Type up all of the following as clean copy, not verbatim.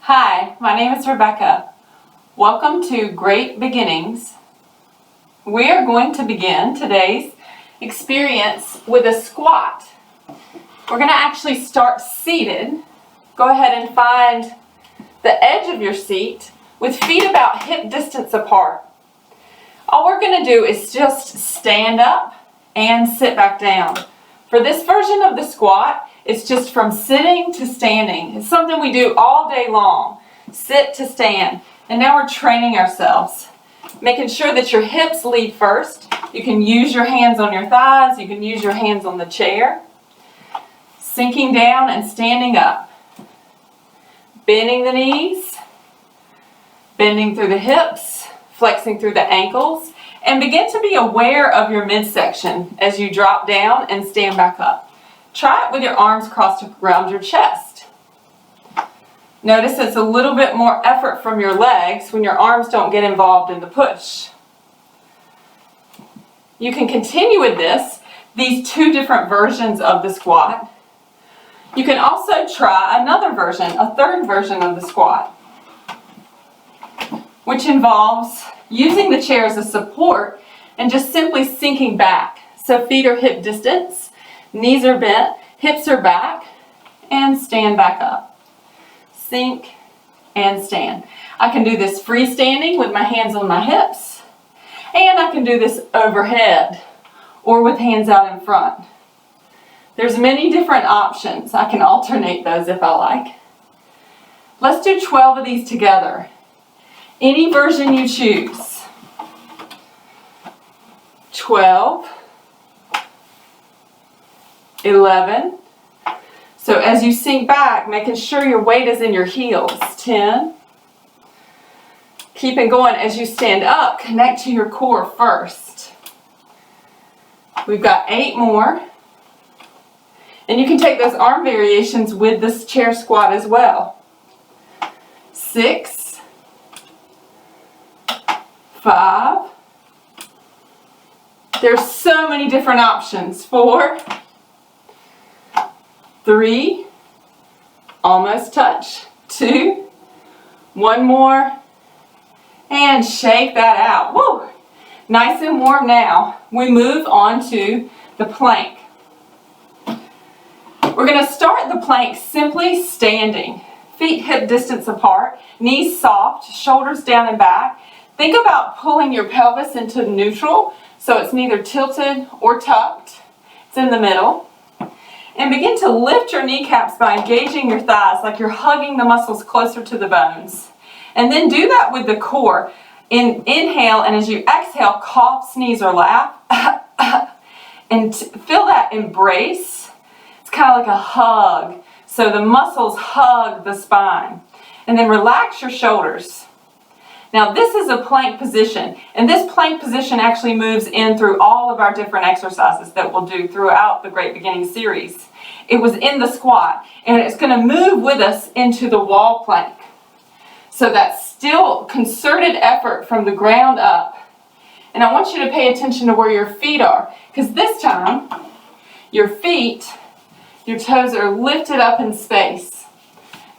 Hi, my name is Rebecca. Welcome to Great Beginnings. We are going to begin today's experience with a squat. We're going to actually start seated. Go ahead and find the edge of your seat with feet about hip distance apart. All we're going to do is just stand up and sit back down. For this version of the squat, it's just from sitting to standing. It's something we do all day long. Sit to stand. And now we're training ourselves. Making sure that your hips lead first. You can use your hands on your thighs. You can use your hands on the chair. Sinking down and standing up. Bending the knees. Bending through the hips. Flexing through the ankles. And begin to be aware of your midsection as you drop down and stand back up. Try it with your arms crossed around your chest. Notice it's a little bit more effort from your legs when your arms don't get involved in the push. You can continue with these two different versions of the squat. You can also try another version, a third version of the squat, which involves using the chair as a support and just simply sinking back. So feet are hip distance. Knees are bent, hips are back, and stand back up. Sink and stand. I can do this freestanding with my hands on my hips, and I can do this overhead or with hands out in front. There's many different options. I can alternate those if I like. Let's do 12 of these together. Any version you choose. 12. 11. So as you sink back, making sure your weight is in your heels. 10. Keeping going as you stand up, connect to your core first. We've got 8 more. And you can take those arm variations with this chair squat as well. 6. 5. There's so many different options. 4. 3, almost touch, 2, 1 more, and shake that out. Woo! Nice and warm now. We move on to the plank. We're going to start the plank simply standing. Feet hip distance apart, knees soft, shoulders down and back. Think about pulling your pelvis into neutral so it's neither tilted or tucked. It's in the middle. And begin to lift your kneecaps by engaging your thighs like you're hugging the muscles closer to the bones. And then do that with the core. Inhale, and as you exhale, cough, sneeze, or laugh. And feel that embrace. It's kind of like a hug. So the muscles hug the spine. And then relax your shoulders. Now this is a plank position, and this plank position actually moves in through all of our different exercises that we'll do throughout the Great Beginning series. It was in the squat, and it's going to move with us into the wall plank. So that's still concerted effort from the ground up. And I want you to pay attention to where your feet are, because this time, your feet, your toes are lifted up in space,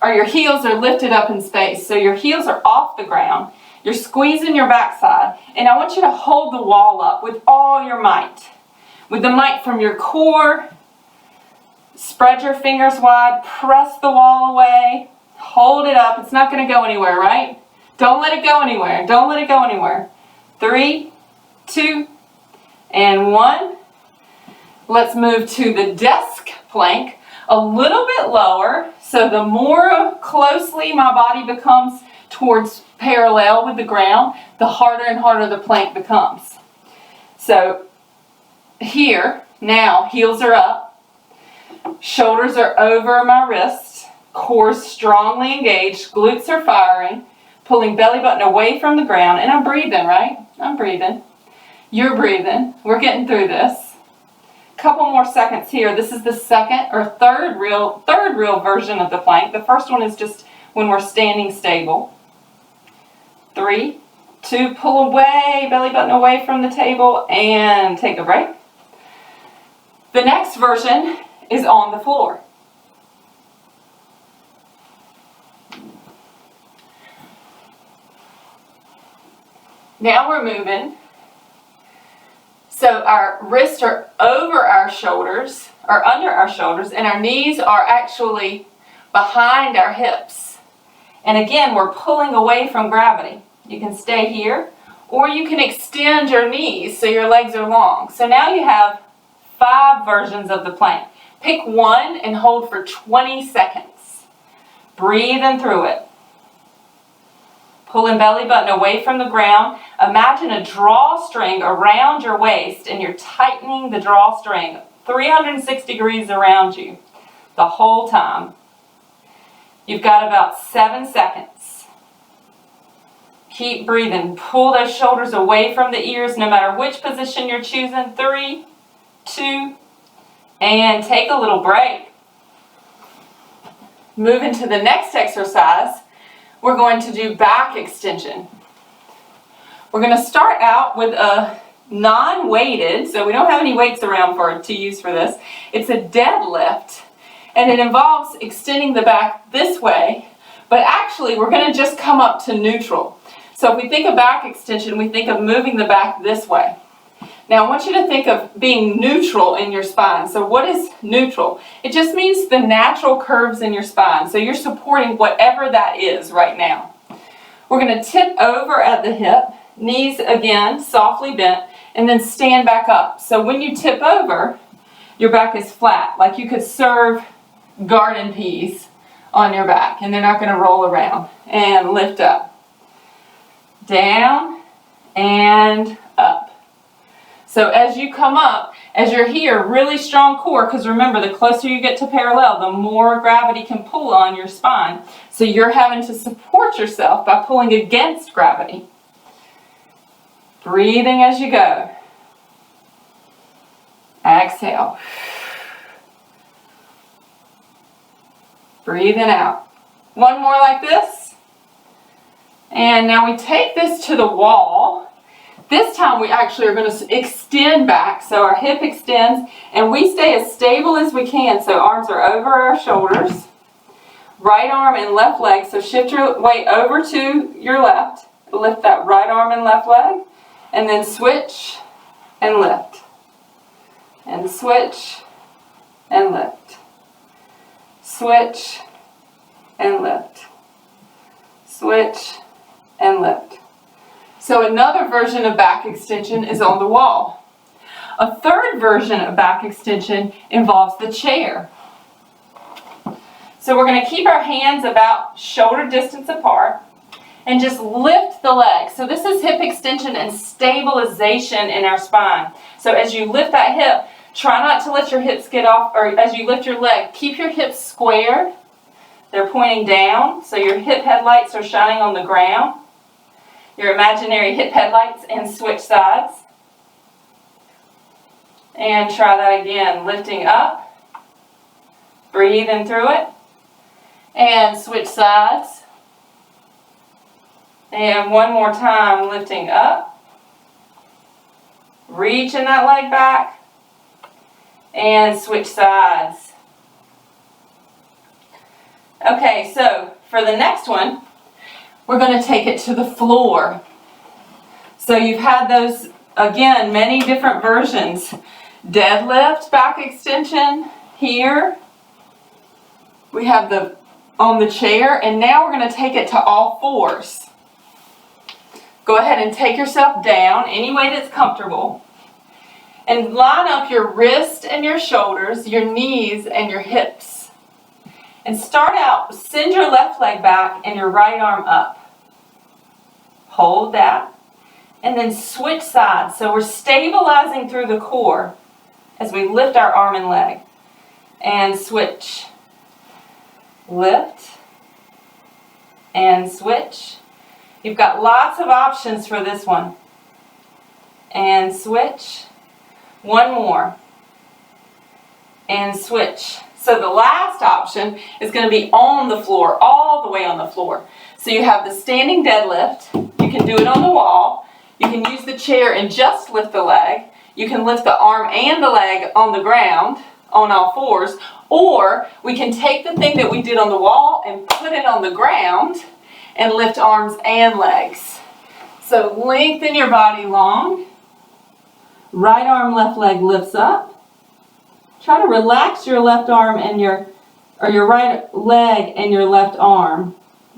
or your heels are lifted up in space. So your heels are off the ground. You're squeezing your backside, and I want you to hold the wall up with all your might. With the might from your core, spread your fingers wide, press the wall away, hold it up. It's not going to go anywhere, right? Don't let it go anywhere. Don't let it go anywhere. 3, 2, and 1. Let's move to the desk plank, a little bit lower, so the more closely my body becomes towards parallel with the ground, the harder and harder the plank becomes. So here, now, heels are up, shoulders are over my wrists, core strongly engaged, glutes are firing, pulling belly button away from the ground, and I'm breathing, right? I'm breathing. You're breathing. We're getting through this. Couple more seconds here. This is the second or third real version of the plank. The first one is just when we're standing stable. 3, 2, pull away, belly button away from the table, and take a break. The next version is on the floor. Now we're moving. So our wrists are over our shoulders, or under our shoulders, and our knees are actually behind our hips. And again, we're pulling away from gravity. You can stay here, or you can extend your knees so your legs are long. So now you have 5 versions of the plank. Pick one and hold for 20 seconds. Breathing through it. Pulling belly button away from the ground. Imagine a drawstring around your waist and you're tightening the drawstring 360 degrees around you the whole time. You've got about 7 seconds. Keep breathing. Pull those shoulders away from the ears no matter which position you're choosing. 3, 2, and take a little break. Moving to the next exercise. We're going to do back extension. We're going to start out with a non-weighted, so we don't have any weights around to use for this. It's a deadlift, and it involves extending the back this way, but actually we're going to just come up to neutral. So if we think of back extension, we think of moving the back this way. Now I want you to think of being neutral in your spine. So what is neutral? It just means the natural curves in your spine. So you're supporting whatever that is right now. We're going to tip over at the hip, knees again softly bent, and then stand back up. So when you tip over, your back is flat, like you could serve garden peas on your back, and they're not going to roll around. And lift up, down, and up. So as you come up, as you're here, really strong core, because remember, the closer you get to parallel, the more gravity can pull on your spine. So you're having to support yourself by pulling against gravity. Breathing as you go. Exhale. Breathing out. One more like this. And now we take this to the wall. This time we actually are going to extend back, so our hip extends, and we stay as stable as we can, so arms are over our shoulders. Right arm and left leg, so shift your weight over to your left, lift that right arm and left leg, and then switch and lift. And switch and lift. Switch and lift. Switch and lift. So another version of back extension is on the wall. A third version of back extension involves the chair. So we're going to keep our hands about shoulder distance apart and just lift the leg. So this is hip extension and stabilization in our spine. So as you lift that hip, try not to let your hips get off, or as you lift your leg, keep your hips squared. They're pointing down, so your hip headlights are shining on the ground. Your imaginary hip headlights, and switch sides. And try that again, lifting up, breathing through it, and switch sides. And one more time, lifting up, reaching that leg back, and switch sides. Okay, so for the next one, we're going to take it to the floor. So you've had those, again, many different versions. Deadlift, back extension, here. We have the on the chair, and now we're going to take it to all fours. Go ahead and take yourself down any way that's comfortable. And line up your wrist and your shoulders, your knees and your hips. And start out, send your left leg back and your right arm up. Hold that. And then switch sides. So we're stabilizing through the core as we lift our arm and leg. And switch. Lift. And switch. You've got lots of options for this one. And switch. One more. And switch. So the last option is going to be on the floor, all the way on the floor. So you have the standing deadlift. You can do it on the wall. You can use the chair and just lift the leg. You can lift the arm and the leg on the ground, on all fours. Or we can take the thing that we did on the wall and put it on the ground and lift arms and legs. So lengthen your body long. Right arm, left leg lifts up. Try to relax your left arm and your right leg and your left arm.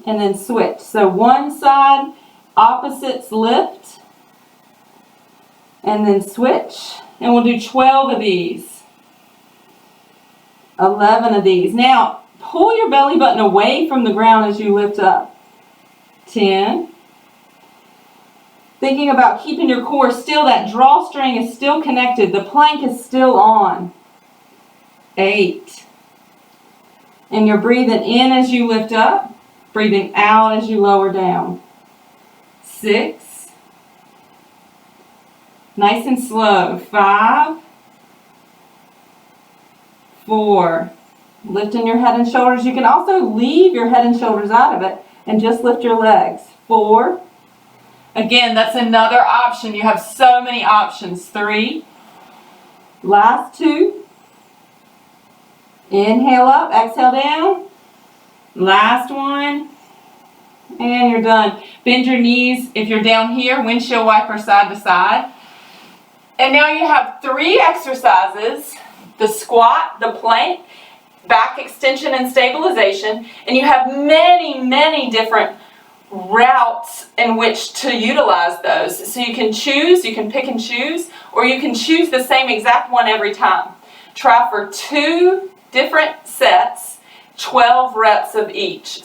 And then switch. So one side, opposites lift. And then switch. And we'll do 12 of these. 11 of these. Now, pull your belly button away from the ground as you lift up. 10. Thinking about keeping your core still, that drawstring is still connected. The plank is still on. 8. And you're breathing in as you lift up, breathing out as you lower down. 6. Nice and slow. 5. 4. Lifting your head and shoulders. You can also leave your head and shoulders out of it and just lift your legs. 4. Again, that's another option. You have so many options. 3. Last 2. Inhale up, exhale down. Last one. And you're done. Bend your knees if you're down here, windshield wiper side to side. And now you have 3 exercises, the squat, the plank, back extension and stabilization, and you have many, many different routes in which to utilize those. So you can choose, you can pick and choose, or you can choose the same exact one every time. Try for 2 different sets, 12 reps of each.